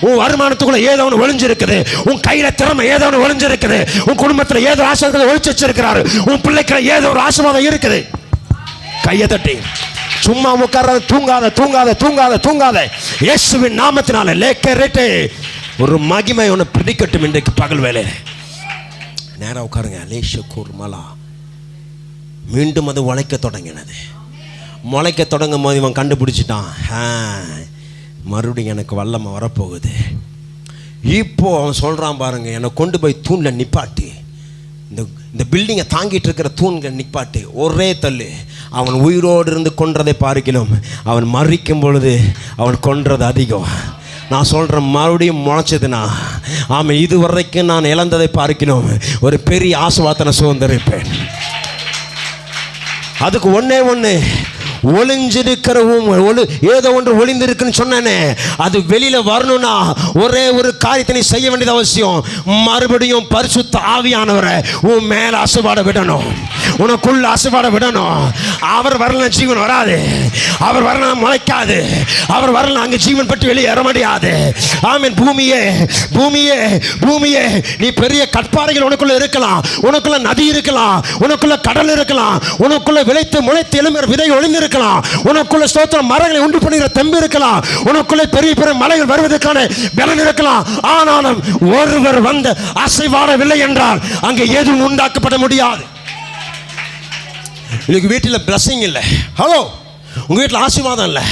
உன் வருமானத்துக்குள்ள ஏதோ ஒன்று ஒளிஞ்சிருக்குது, உன் கையில திறமை ஏதோ ஒன்று ஒளிஞ்சிருக்குது, உன் குடும்பத்துல ஏதோ ஆசீர்வாதத்தை ஒளிச்சு வச்சிருக்கிறாரு, உன் பிள்ளைக்கு ஏதோ ஒரு ஆசீர்வாதம் இருக்குது. கையை தட்டி சும்மா உட்கார, தூங்காத தூங்காத தூங்காத தூங்காத. இயேசுவின் நாமத்தினால லேக்கரேட்டே ஒரு மகிமை உன்னை பிடிக்கட்டும். இன்றைக்கு பகல் வேலை நேரம் உட்காருங்க. லேஷக்கூர்மலா மீண்டும் அது உழைக்க தொடங்கினது. முளைக்க தொடங்கும் போது இவன் கண்டுபிடிச்சிட்டான், மறுபடியும் எனக்கு வல்லமை வரப்போகுது. இப்போ அவன் சொல்கிறான் பாருங்க, என்னை கொண்டு போய் தூணில் நிப்பாட்டி, இந்த பில்டிங்கை தாங்கிட்டு இருக்கிற தூண்கள் நிப்பாட்டி ஒரே தள்ளு. அவன் உயிரோடு இருந்து கொன்றதை பார்க்கலாம், அவன் மறிக்கும் பொழுது அவன் கொன்றது அதிகம். நான் சொல்கிறேன், மறுபடியும் முளைச்சதுன்னா ஆமாம், இதுவரைக்கும் நான் இழந்ததை பார்க்கணும், ஒரு பெரிய ஆசீர்வாதத்தை சுதந்திரிப்பேன். அதுக்கு ஒன்னே ஒன்று, ஒளிஞ்சிருக்கிறவும் ஏதோ ஒன்று ஒளிந்திருக்குன்னு சொன்னேனே, அது வெளியில வரணும்னா ஒரே ஒரு காரியத்தை நீ செய்ய வேண்டியது அவசியம். மறுபடியும் பரிசுத்த ஆவியானவரை உன் மேல ஆசீர்வாத விடணும், உனக்குள்ள ஆசீர்வாத விடணும். அவர் வரல ஜீவன் வராது, அவர் வரல முளைக்காது, அவர் வரல அங்க ஜீவன் பற்றி வெளியே ஏற முடியாது. ஆமென். பூமியே பூமியே பூமியே, நீ பெரிய கற்பாறைகள் உனக்குள்ள இருக்கலாம், உனக்குள்ள நதி இருக்கலாம், உனக்குள்ள கடல் இருக்கலாம், உனக்குள்ள விளைத்து முளைத்து எழும்புகிற விதை ஒளிந்திருக்கலாம், உனக்குள்ள ஸ்தோத்திரம் மரங்களை உண்டு பண்ணுகிற தெம்பு இருக்கலாம், உனக்குள்ள பெரிய பெரிய மலைகள் வருவதற்கான பலன் இருக்கலாம். ஆனாலும் ஒருவர் வந்து அசைவாடவில்லை என்றால் அங்கே எதுவும் உண்டாக்கப்பட முடியாது. இன்னைக்கு வீட்டில் பிளஸிங் இல்லை. ஹலோ, உங்க வீட்டில் ஆசீர்வாதம் இல்லை,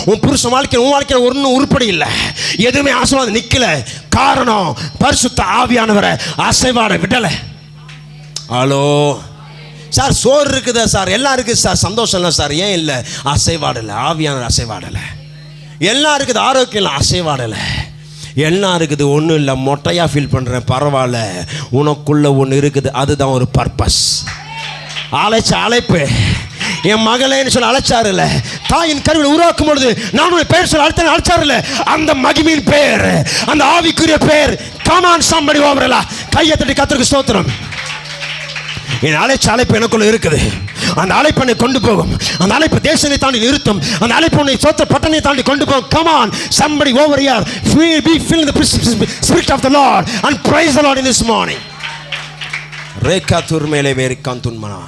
உன் புருஷன் வாழ்க்கை உன் வாழ்க்கையில் ஒன்றும் உருப்படி இல்லை, எதுவுமே ஆசீர்வாதம் நிற்கல. காரணம் பரிசுத்த ஆவியானவரை அசைவாட விடலை. ஹலோ சார், சோறு இருக்குதா சார், எல்லாம் இருக்குது சார், சந்தோஷம் இல்லை சார், ஏன் இல்லை? அசைவாடலை. ஆவியானவர் அசைவாடலை. எல்லாம் இருக்குது, ஆரோக்கியம் இல்லை, அசைவாடலை. எல்லாம் இருக்குது, ஒன்றும் இல்லை, மொட்டையாக ஃபீல் பண்ணுறேன், பரவாயில்ல, உனக்குள்ள ஒன்று இருக்குது, அதுதான் ஒரு பர்பஸ். அழைப்பு. என் மகளேன்னு சொல்லி அழைச்சாரு இல்ல, தாயின் கருவில் உருவாக்கும் பொழுது நான் பெயர் சொல்லி அழைச்சாரு இல்ல, அந்த மகிமையின் பெயர், அந்த ஆவிக்குரிய பெயர். கமான் சம்படி ஓவரலா, கையை தட்டி கர்த்தருக்கு ஸ்தோத்திரம். என் அழைப்பு எனக்குள்ள இருக்குது, அந்த அழைப்பு என்னை கொண்டு போகும், அந்த அழைப்பு தேசத்தை தாண்டி நிறுத்தும், அந்த அழைப்பு உன்னை சோத்திர பட்டனை தாண்டி கொண்டு போகும். Come on somebody over here, be filled with the spirit of the Lord and praise the Lord in this morning. Rekha துர்மேலே வேரிக்கான் துன்மனா.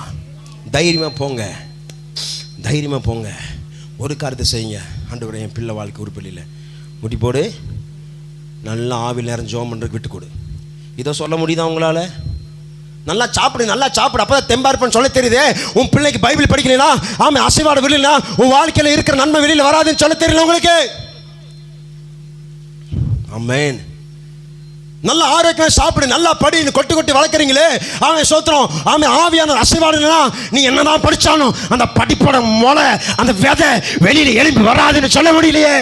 தைரியமாக போங்க, தைரியமாக போங்க. ஒரு காரியத்தை செய்யுங்க. ஆண்டவரே, என் பிள்ளை வாழ்க்கை உருப்படியில் முடி போடு, நல்லா ஆவில் நிறைஞ்ச ஜோம் பண்ணுறதுக்கு விட்டு கொடு. இதை சொல்ல முடியுதா உங்களால்? நல்லா சாப்பிடு, நல்லா சாப்பிடு, அப்போ தான் தெம்பா இருப்பேன்னு சொல்ல தெரியுது. உன் பிள்ளைக்கு பைபிள் படிக்கலனா, ஆமாம், அசைவாட வெளியிலனா உன் வாழ்க்கையில் இருக்கிற நன்மை வெளியில் வராதுன்னு சொல்ல தெரியல உங்களுக்கு. ஆமென். நல்ல ஆரோக்கியமாக சாப்பிடு, நல்லா படி, கொட்டி கொட்டி வளர்க்குறீங்களே, அவன் சோத்திரம். அவன் ஆவியான அசைவாடுனா நீ என்னதான் படித்தாலும் அந்த படிப்போட முளை, அந்த விதை வெளியில் எழும்பி வராதுன்னு சொல்ல முடியலையே.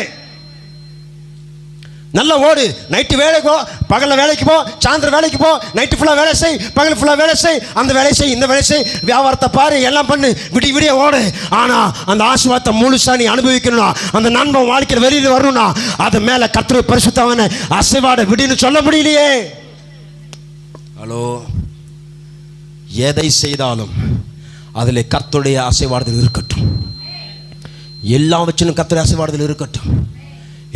நல்லா ஓடு, நைட்டு வேலைக்கு போ, பகலில் வேலைக்கு போ, சாயந்தரம் வேலைக்கு போ, நைட்டு ஃபுல்லாக வேலை செய், பகல் ஃபுல்லாக வேலை செய், அந்த வேலை செய், இந்த வேலை செய், வியாபாரத்தை பாரு, எல்லாம் பண்ணு, விடிய விடிய ஓடு. ஆனால் அந்த ஆசீர்வாதத்தை முழுசாக நீ அனுபவிக்கணும்னா, அந்த நண்பன் வாழ்க்கையில் வெளியில் வரணும்னா, அது மேலே கர்த்தர் பரிசுத்தவனை அசைவாட விடுன்னு சொல்ல முடியலையே. ஹலோ, எதை செய்தாலும் அதில் கர்த்தருடைய அசைவாடுதல் இருக்கட்டும். எல்லா வச்சுன்னு கர்த்தருடைய அசைவாடுதல் இருக்கட்டும்.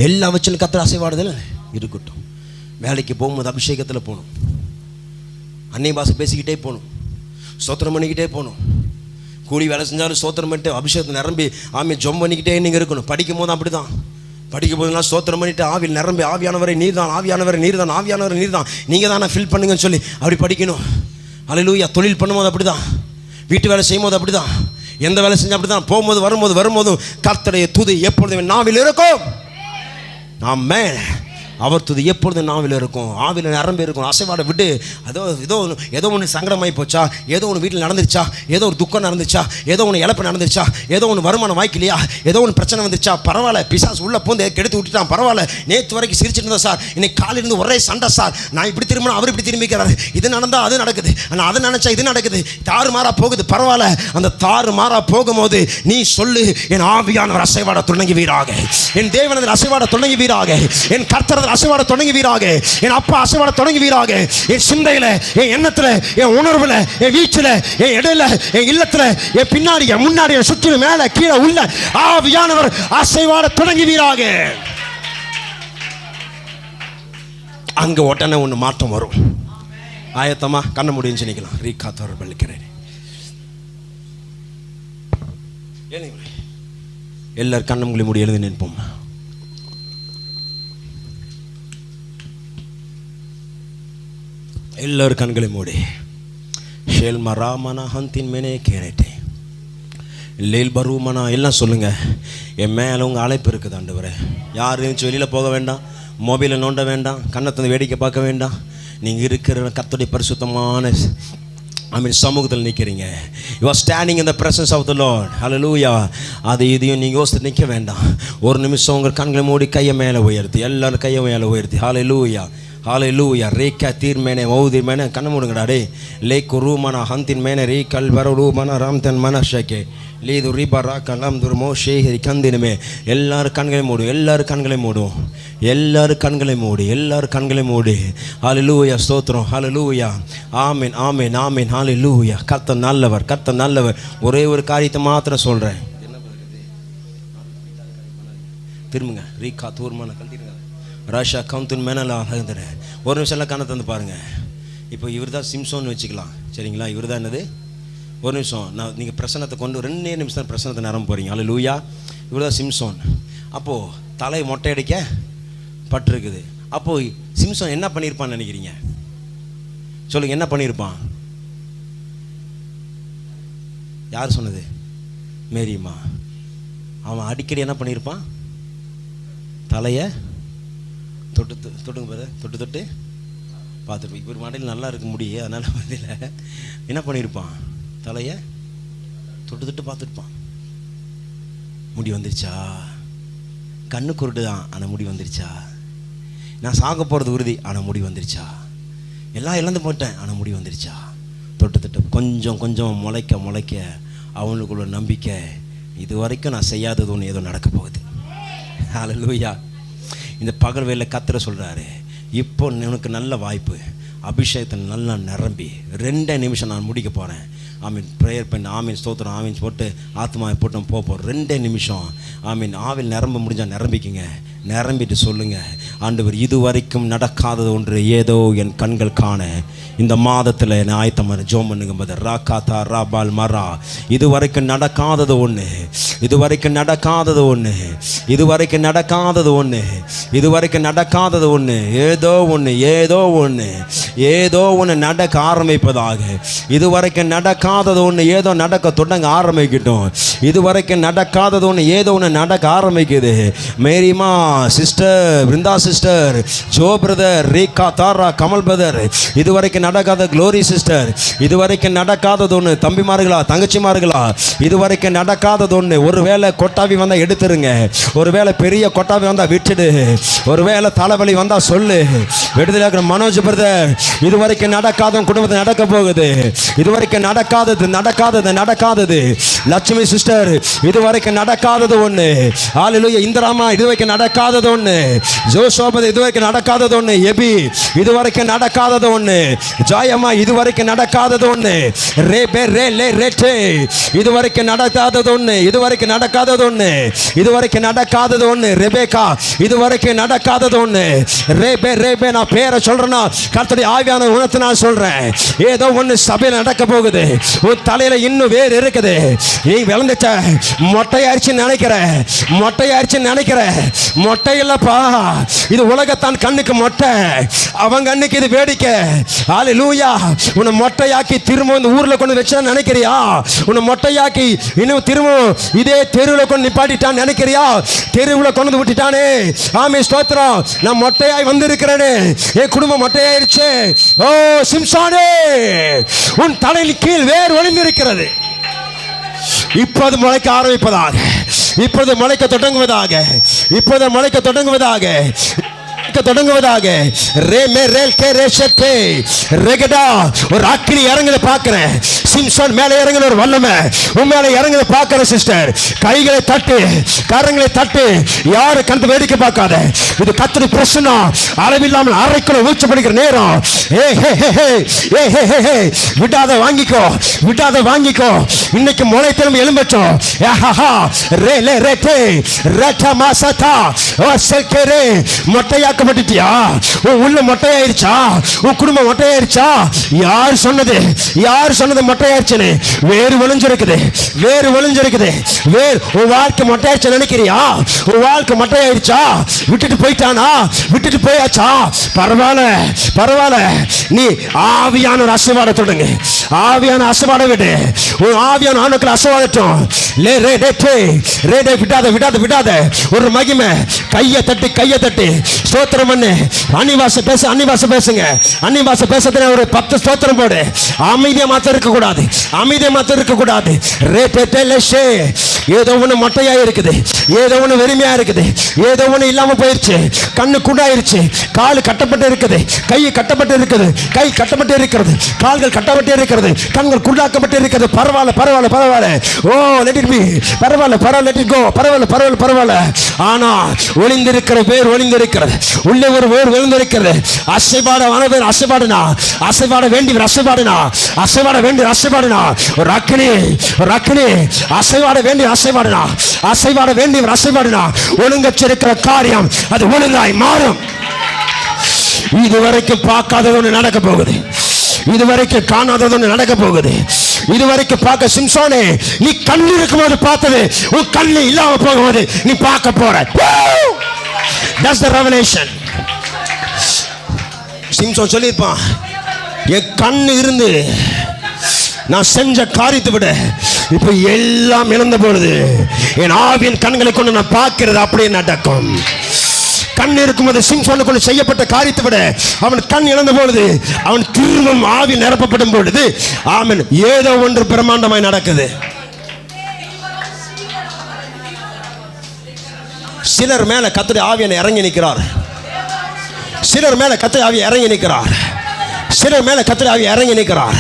எல்லா வச்சுன்னு கர்த்தர் அசைவாடுதல் இருக்கட்டும். வேலைக்கு போகும்போது அபிஷேகத்தில் போகணும், அன்னை பாசை பேசிக்கிட்டே போகணும், ஸ்தோத்திரம் பண்ணிக்கிட்டே போகணும். கூலி வேலை செஞ்சாலும் ஸ்தோத்திரம் பண்ணிட்டு அபிஷேகத்தை நிரம்பி ஆமி ஜொம் பண்ணிக்கிட்டே நீங்கள் இருக்கணும். படிக்கும் போது அப்படி தான், படிக்கும் போதெல்லாம் ஸ்தோத்திரம் பண்ணிட்டு ஆவில் நிரம்பி ஆவியானவரை நீர் தான், ஆவியானவரை நீர் தான், ஆவியானவரை நீர் தான், நீங்கள் தான் ஃபில் பண்ணுங்கன்னு சொல்லி அப்படி படிக்கணும். அல்லேலூயா. தொழில் பண்ணும்போது அப்படி தான், வீட்டு வேலை செய்யும் போது அப்படி தான், எந்த வேலை செஞ்சால் அப்படி தான், போகும்போது வரும்போதும் கர்த்தருடைய துதி எப்பொழுதும் நாவில் இருக்கும். ஆமென். அவர் துதி எப்பொழுது நாவில் இருக்கும், ஆவில நிரம்பி இருக்கும். அசைவாட விட்டு ஏதோ ஒன்று சங்கடமாகி போச்சா, ஏதோ ஒன்று வீட்டில் நடந்துருச்சா, ஏதோ ஒரு துக்கம் நடந்துச்சா, ஏதோ ஒன்று இழப்பு நடந்துச்சா, ஏதோ ஒன்று வருமானம் வாய்க்கலையா, ஏதோ ஒன்று பிரச்சனை வந்துச்சா, பரவாயில்ல, பிசாசு உள்ள பூந்து கெடுத்து விட்டுட்டான், பரவாயில்ல, நேற்று வரைக்கும் சிரிச்சுட்டு இருந்தோம் சார், இன்னைக்கு காலையிலிருந்து ஒரே சண்டை சார், நான் இப்படி திரும்பினா அவர் இப்படி திரும்பிக்கிறாரு, இது நடந்தால் அது நடக்குது, நான் அதை நினைச்சா இது நடக்குது, தாறு மாறா போகுது. பரவாயில்ல, அந்த தாறு மாறா போகும்போது நீ சொல்லு, என் ஆவியானவர் அசைவாட தொடங்குவீராக, என் தேவனவர் அசைவாட தொடங்குவீராக, என் கர்த்தர் அசைவாட தொடங்குவீராக, என் அப்பா அசைவாட தொடங்குவீராக. என் சிந்தையில, என் எண்ணத்துல, என் உணர்வுல, என் வீச்சுல, என் இடையில, என் இல்லத்துல, என் பின்னாடி, என் முன்னாடி, என் சுற்றி, மேல கீழே உள்ள ஆவியானவர் அசைவாட தொடங்குவீராக. அங்க உடனே ஒன்று மாற்றம் வரும். ஆயத்தமா கண்ண முடியும்னு நினைக்கலாம். ரீகாத்தவர் பள்ளிக்கிறேன். எல்லாரும் கண்ணம் மூடி எழுதி நிற்போம். எல்லாரும் கண்களை மூடி ஷேல்மா ராமனா ஹந்தின் மேனே கேரட்டே லேல் பருமனா எல்லாம் சொல்லுங்க. என் மேலே உங்கள் அழைப்பு இருக்குது ஆண்டவரே. யாரும் வெளியில் போக வேண்டாம், மொபைலை நோண்ட வேண்டாம், கண்ணத்தை வேடிக்கை பார்க்க வேண்டாம். நீங்கள் இருக்கிற கர்த்தருடைய பரிசுத்தமான சமூகத்தில் நிற்கிறீங்க. You are standing in the presence of the lord. Hallelujah. அது இதையும் நீங்கள் யோசித்து நிற்க வேண்டாம். ஒரு நிமிஷம் உங்கள் கண்களை மூடி கையை மேலே உயர்த்தி, எல்லாரும் கையை மேலே உயர்த்தி ஹல்லேலூயா ஹalleluya. ரேக்கா தீர் மேனே மௌதி மேனே கண்ண மூடுங்கடா. டே லே குருமனா ஹந்தின் மேனே ரே கல் வரூ மன ராம்தன் மனஷகே லீது ரிபரா கலாம் துர்மோ ஷேஹி கந்தினமே. எல்லாரும் கண்களை மூடும், எல்லாரும் கண்களை மூடும், எல்லாரும் கண்களை மூடி, எல்லாரும் கண்களை மூடி. ஹல்லேலூயா, ஸ்தோத்திரம், ஹல்லேலூயா, ஆமென் ஆமென் ஆமென், ஹல்லேலூயா. கர்த்தர் நல்லவர், கர்த்தர் நல்லவர். ஒரே ஒரு காரியத்தை மாத்திரம் சொல்கிறேன். திரும்புங்க. ரீகா தூர்மான கல்திருங்க ராஷா கவுந்துன் மேனலா. ஒரு நிமிஷம் எல்லாம் கண்ணை தந்து பாருங்கள். இப்போ இவர் தான் சிம்சோன்னு வச்சுக்கலாம், சரிங்களா? இவர் தான் என்னது? ஒரு நிமிஷம். நான் நீங்கள் பிரசனத்தை கொண்டு 2 நிமிஷம் பிரசனத்தை நிரம்ப போகிறீங்க. ஹல்லேலூயா. இவர் தான் சிம்சோன். அப்போது தலை மொட்டை அடிக்க பட்டிருக்குது. அப்போது சிம்சோன் என்ன பண்ணியிருப்பான்னு நினைக்கிறீங்க? சொல்லுங்கள், என்ன பண்ணியிருப்பான்? யார் சொன்னது? மேரியம்மா. அவன் அடிக்கடி என்ன பண்ணியிருப்பான்? தலையை தொட்டுங்க பாரு, தொட்டு பார்த்துருப்போம். இப்போ மாடையில் நல்லா இருக்க முடியும், அதனால் பதில் என்ன பண்ணியிருப்பான்? தலையை தொட்டு பார்த்துருப்பான். முடி வந்துருச்சா? கண்ணு குருடு தான், ஆனால் முடி வந்துருச்சா? நான் சாக போகிறது உறுதி, ஆனால் முடி வந்துருச்சா? எல்லாம் இழந்து போட்டேன், ஆனால் முடி வந்துருச்சா? தொட்டு கொஞ்சம் கொஞ்சம் முளைக்க அவனுக்குள்ள நம்பிக்கை, இது வரைக்கும் நான் செய்யாதது ஒன்று ஏதோ நடக்க போகுது. ஹல்லேலூயா. இந்த பகல் வேலை கத்திர சொல்கிறாரு, இப்போ உனக்கு நல்ல வாய்ப்பு, அபிஷேகத்தை நல்லா நிரம்பி 2 நிமிஷம் நான் முடிக்க போகிறேன். ஆமீன். ப்ரேயர் பண்ணி ஆமீன், ஸ்தோத்திரம், ஆமீன் போட்டு ஆத்மாவை போட்டு போகிறோம். 2 நிமிஷம் ஆமீன். ஆவில் நிரம்ப முடிஞ்சால் நிரம்பிக்குங்க. நிரம்பிட்டு சொல்லுங்கள், ஆண்டவர் இது வரைக்கும் நடக்காதது ஒன்று ஏதோ என் கண்கள் காண இந்த மாதத்தில் நான் ஆயத்தமான ஜோம் பண்ணுங்க போது ராக்காத்தா ராபால் மரா. இது வரைக்கும் நடக்காதது ஒன்று, இது வரைக்கும் நடக்காதது ஒன்று, இது வரைக்கும் நடக்காதது ஒன்று, இது வரைக்கும் நடக்காதது ஒன்று, ஏதோ ஒன்று, ஏதோ ஒன்று, ஏதோ ஒன்று நடக்க ஆரம்பிப்பதாக. இது வரைக்கும் நடக்காதது ஒன்று ஏதோ நடக்க தொடங்க ஆரம்பிக்கட்டும். இது வரைக்கும் நடக்காதது ஒன்று ஏதோ ஒன்று நடக்க ஆரம்பிக்குது. மேரிமா sister, Brinda sister, Joe brother, Rekha Tara, Kamal brother, இதுவரைக்கும் நடக்காத க்ளோரி சிஸ்டர், இதுவரைக்கும் நடக்காதது ஒன்று தம்பிமார்களா தங்கச்சிமார்களா, இதுவரைக்கும் நடக்காதது ஒன்று. ஒருவேளை கொட்டாவி வந்தால் எடுத்துருங்க, ஒருவேளை பெரிய கொட்டாவி வந்தால் விட்டுடு, ஒருவேளை தலைவலி வந்தால் சொல்லு. விடுதலை இருக்கிற மனோஜ் பிரதர், இதுவரைக்கும் நடக்காத குடும்பத்தை நடக்க போகுது. இதுவரைக்கும் நடக்காதது நடக்காதது நடக்காதது. லட்சுமி சிஸ்டர், இதுவரைக்கும் நடக்காதது ஒன்று. ஹல்லேலூயா. இந்திராமா, இதுவரைக்கும் நடக்காதது ஒன்று. ஜோசோபதி, இதுவரைக்கும் நடக்காதது ஒன்று. எபி, இதுவரைக்கும் நடக்காதது ஒன்று. ஜாயம்மா, இதுவரைக்கும் நடக்காதது ஒன்று. இதுவரைக்கும் நடக்காதது ஒன்று, இதுவரைக்கும் நடக்காதது ஒன்று, இதுவரைக்கும் நடக்காதது ஒன்று. ரெபேக்கா, இதுவரைக்கும் நடக்காதது ஒன்று. ரேபே நான் பேரை சொல்றேன்னா கர்த்தருடைய ஆவியான உணர்த்து நான் சொல்றேன். ஏதோ ஒன்று சபையில் நடக்க போகுது. உன் தலையில இன்னும் வேறு இருக்குது. நீ விளந்துட்ட, மொட்டையாரிச்சு நினைக்கிற, மொட்டையாரிச்சு நினைக்கிற. மொட்டை இல்லப்பா, இது உலகத்தான் கண்ணுக்கு மொட்டை, அவன் கண்ணுக்கு இது வேடிக்கை. ஹல்லேலூயா. உன்னை மொட்டையாக்கி திரும்ப இந்த ஊர்ல கொண்டு வச்சா நினைக்கிறியா? உன்னை மொட்டையாக்கி இன்னும் திரும்ப இதே தெருவில் கொண்டு நிப்பாட்டிட்டான்னு நினைக்கிறியா? தெருவில் கொண்டு விட்டுட்டானே. ஆமே, ஸ்தோத்திரம். நான் மொட்டையாய் வந்திருக்கிறேனே, என் குடும்பம் மொட்டையாயிருச்சு. ஓ சிம்சோனே, உன் தலையின் கீழ் வேர் ஒளிந்திருக்கிறது. இப்போது முளைக்க ஆரம்பிப்பதாக, இப்போது முளைக்க தொடங்குவதாக, இப்போது முளைக்க தொடங்குவதாக, தொடங்குவதாக. ஒரு அக்கினி இறங்குத பார்க்கிறேன். சிம்சோன் மேலே இறங்குன ஒரு வல்லமை உன் மேலே இறங்குத பார்க்கிறேன் சிஸ்டர். கைகளை தட்டு, கரங்களை தட்டு. யாரு கண்டு வேடிக்கை பார்க்காத. இது கர்த்தருடைய பிரசன்னம். அளவில்லாமல் அரைக்குள்ள ஊற்றப்படுகிற நேரம். விடாத வாங்கிக்கோ, விடாத வாங்கிக்கோ. இன்னைக்கு முளை திரும்பி எழும்பச்சோம். மொட்டையாக்கப்பட்டுட்டியா? உன் உள்ள மொட்டையாயிருச்சா? உன் குடும்பம் மொட்டையாயிருச்சா? யார் சொன்னது? யார் சொன்னது மொட்டையாயிருச்சுன்னு? வேறு ஒளிஞ்சிருக்குது, வேறு ஒளிஞ்சிருக்குது. வேறு உன் வாழ்க்கை மொட்டையாயிருச்சு நினைக்கிறியா? உன் வாழ்க்கை மொட்டையாயிருச்சா? விட்டுட்டு போயிட்டானா? விட்டுட்டு போயாச்சா? பரவாயில்ல, பரவாயில்ல. நீ ஆவியான ஒரு அசைவாட தொடங்கு. ஆவியான அசைவாட விடு. உன் ஆவியான ஆணுக்கள் அசைவாடட்டும். விடாத, விடாத, விடாத. ஒரு மகிமை. கையை தட்டி, கையை தட்டி ஸ்தோத்திரம் பண்ணு. அன்னிவாச பேச, அன்னிவாச பேசுங்க. அன்னிவாச பேசத்துல ஒரு 10 ஸ்தோத்திரம் போடு. அமைதியா மாத்த இருக்க கூடாது, அமைதியா மாத்த இருக்க கூடாது. ஏதோ ஒண்ணு மொட்டையா இருக்குது, ஏதோ ஒண்ணு வெறுமையா இருக்குது, ஏதோ ஒண்ணு இல்லாம போயிருச்சு. கண்ணு குண்டாயிருச்சு, கால் கட்டப்பட்டு இருக்குது, கை கட்டப்பட்டு இருக்குது, கை கட்டப்பட்டு இருக்கிறது, கால்கள் கட்டப்பட்டு இருக்கிறது, கண்கள் குண்டாக்கப்பட்டு இருக்கிறது. பரவாயில்ல, பரவாயில்ல, பரவாயில்ல. ஓ லெட் இட் பி. பரவாயில்ல, பரவாயில்ல, லெட் இட் கோ. பரவாயில்ல, பரவாயில்ல, பரவாயில்ல. ஆனா ஒளிந்திருக்கிற வேர் ஒளிந்திருக்கிறது. உள்ளே ஒரு வேர் விழுந்திருக்கிறது. அசைபாட வனவேர் அசைபாடுனா, அசைபாட வேண்டியவர் அசைபாடுனா, அசைபாட வேண்டிய அசைபாடுனா. ஒரு அக்கினி, ஒரு அக்கினி. அசைபாட வேண்டிய அசைபாடுனா, அசைபாட வேண்டியவர் அசைபாடுனா. ஒழுங்கச்சிருக்கிற காரியம் அது ஒழுங்காய் மாறும். இதுவரைக்கும் பார்க்காதது ஒன்று நடக்க போகுது, இதுவரைக்கும் காணாதது ஒன்று நடக்க போகுது. இதுவரைக்கும் பார்க்க சிம்சோனே, நீ கண்ணு இருக்கும்போது பார்த்தது உன் கண்ணு இல்லாம போகும்போது நீ பார்க்க போற. That's the revelation. சிம்சோன் சொல்லியிருப்பான், என் கண்ணு இருந்து நான் செஞ்ச காரியத்தை விட இப்ப எல்லாம் இழந்த பொழுது என் ஆவியின் கண்களை கொண்டு நான் பார்க்கிறது அப்படியே நடக்கும். கண் இருக்கும்போது சிம்சோனுக்குள்ள செய்யப்பட்ட காரியத்தை விட அவன் கண் இழந்த பொழுது, அவன் திரும்பவும் ஆவி நிரப்பப்படும் பொழுது, ஆமென், ஏதோ ஒன்று பிரம்மாண்டமாய் நடக்குது. சிலர் மேல கர்த்தருடைய ஆவியான இறங்கி நிற்கிறார். சிலர் மேல கர்த்தருடைய ஆவி இறங்கி நிற்கிறார். சிலர் மேல கர்த்தருடைய ஆவி இறங்கி நிற்கிறார்.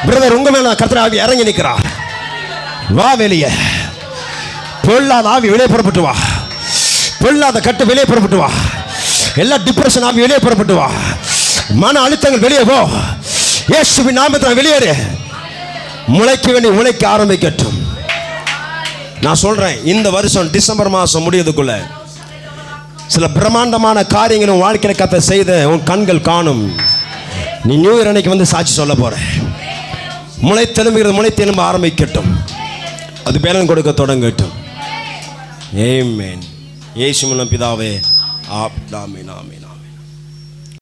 பிரதர், உங்க மேல கர்த்தருடைய ஆவி இறங்கி நிற்கிறார். வா வெளியே. பொல்லாத ஆவி வெளியே புறப்பட்டு வா. பொல்லாத கட்டு வெளியே புறப்பட்டு வா. எல்லா டிப்ரெஷன் ஆவி வெளியே புறப்பட்டு வா. மன அழுத்தங்கள் வெளியே போ. இயேசுவின் நாமத்தில் வெளியேறு. முளைக்க வேண்டிய முளைக்க ஆரம்பிக்கட்டும். நான் சொல்றேன், இந்த வருஷம் டிசம்பர் மாசம் முடியதுக்குள்ள சில பிரம்மாண்டமான காரியங்களும் வாழ்க்கையில கர்த்தர் செய்த உன் கண்கள் காணும். நீ நியூ இயர் அன்னைக்கு வந்து சாட்சி சொல்ல போற. முளை தெலும்புகிறது முளை தெலும்ப ஆரம்பிக்கட்டும். அது பேலன் கொடுக்க தொடங்கட்டும். ஆமென். இயேசுவின் பிதாவே, ஆமென், ஆமென்.